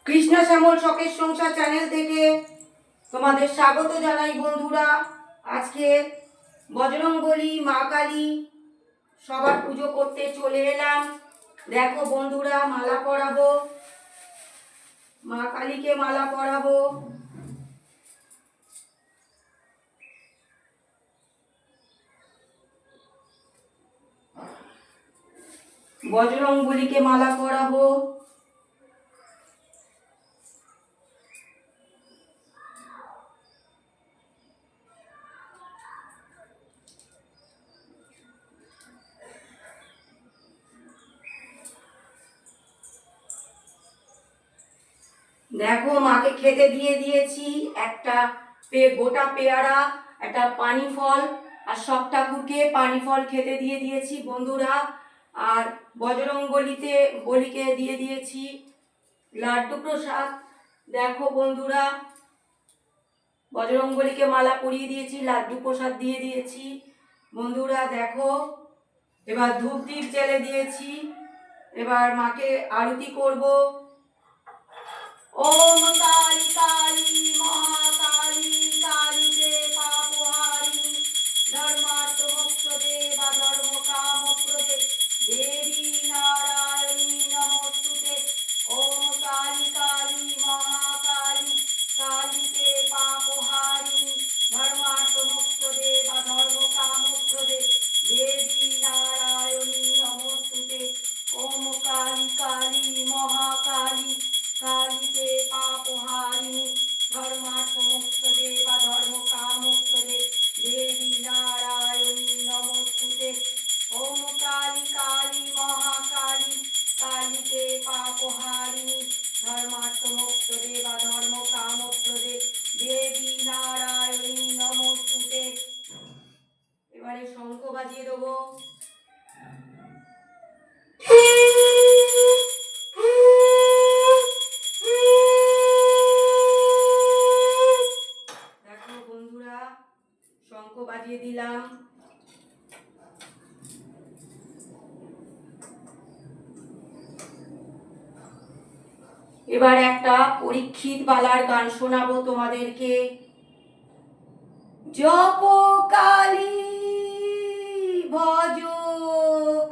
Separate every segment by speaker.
Speaker 1: কৃষ্ণ শ্যামল শখের সংসার চ্যানেল থেকে তোমাদের স্বাগত জানাই বন্ধুরা। আজকে বজরংবলী মা কালী সবার পুজো করতে চলে এলাম। দেখো বন্ধুরা, মালা পরাবো, মা কালীকে মালা পরাবো। বজরংবলীকে মালা পরাবো। দেখো মাকে খেতে দিয়ে দিয়েছি একটা গোটা পেয়ারা, একটা পানি ফল, আর সব ঠাকুরকে পানি ফল খেতে দিয়ে দিয়েছি বন্ধুরা। আর বলিকে দিয়ে দিয়েছি লাড্ডু প্রসাদ। দেখো বন্ধুরা, বজরংবলীকে মালা পরিয়ে দিয়েছি, লাড্ডু প্রসাদ দিয়ে দিয়েছি বন্ধুরা। দেখো এবার ধূপ দ্বীপ জ্বেলে দিয়েছি, এবার মাকে আরতি করব। ओम काली काली महाकाली कालीते पापहारिणी धर्मार्थ मोक्ष देवा धर्म काम प्रदे देवी नारायणी नमोस्तुते। ओम काली काली महाकाली कालीते पापहारिणी धर्मार्थ मोक्ष देवा धर्म काम प्रदे देवी नारायणी नमोस्तुते। ओम काली काली महाकाली कालीते पापहारिणी धर्मार्थ मोक्ष देवा धर्म कामोत्तरे देवी नारायणी नमोस्तुते। ओम काली काली महाकाली कालीते पापहारिणी धर्मार्थ मोक्ष देवा धर्म कामोत्तरे देवी नारायणी नमोस्तुते। এবারে শঙ্খ বাজিয়ে দেবো। শঙ্খ বাজিয়ে দিলাম। এবার একটা পরীক্ষিত বালার গান শোনাবো তোমাদেরকে। জপ কালী ভজ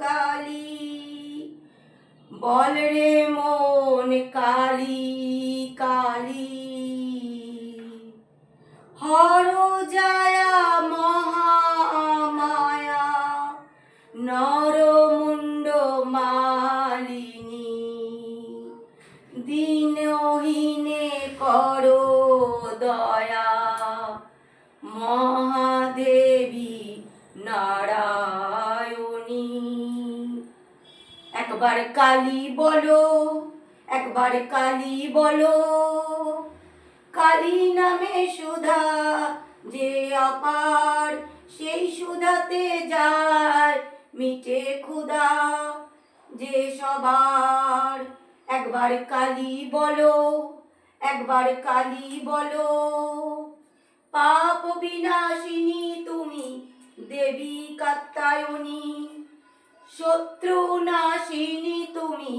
Speaker 1: কালী বল রে মন কালী কালী হর জায়া মহামায়া নরমুণ্ড মালিনী দীনহীনে করো দয়া মহাদেবী নারায়ণী। একবার কালী বলো, একবার কালী বলো, কালী নামে সুধা যে অপার, সেই সুধাতে যায় মিটে ক্ষুধা যে সবার। একবার কালী বলো, একবার কালী বলো, পাপ বিনাশিনী তুমি দেবী কাত্যায়নী, শত্রু নাশিনী তুমি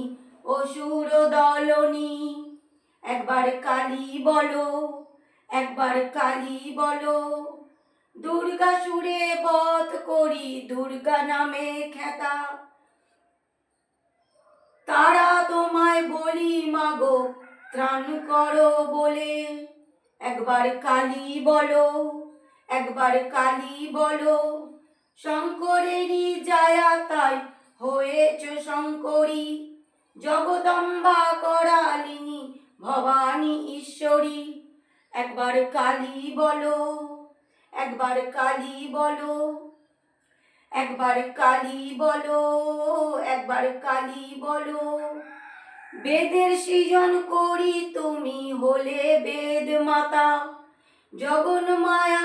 Speaker 1: অসুর দলনী। একবার কালী বলো, একবার কালী বলো, দুর্গা সুরে বধ করি দুর্গা নামে খ্যাতা, তারা তোমায় বলি মাগো ত্রাণ করো বলে। একবার কালী বলো, একবার কালী বলো, শঙ্করেরই জায়া তাই হয়েছ শঙ্করী, জগদম্বা করালিনী ভবানী ঈশ্বরী। একবার কালী বলো, একবার কালী বলো, একবার কালী বলো, একবার কালী বলো, বেদের সৃজন করি তুমি হলে বেদ মাতা, জগন মায়া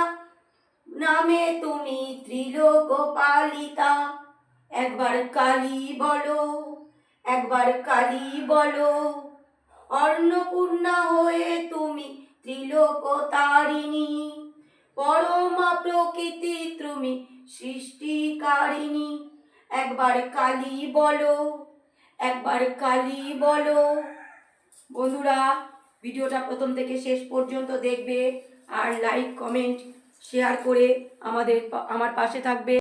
Speaker 1: নামে তুমি ত্রিলোক পালিতা। একবার কালী বলো, একবার কালী বলো, অন্নপূর্ণা হয়ে তুমি ত্রিলোক তারিণী, পরমা প্রকৃতি তুমি সৃষ্টিকারিণী। একবার কালী বলো, একবার কালী বলো, বন্ধুরা ভিডিওটা প্রথম থেকে শেষ পর্যন্ত দেখবে আর লাইক কমেন্ট শেয়ার করে আমার পাশে থাকবে।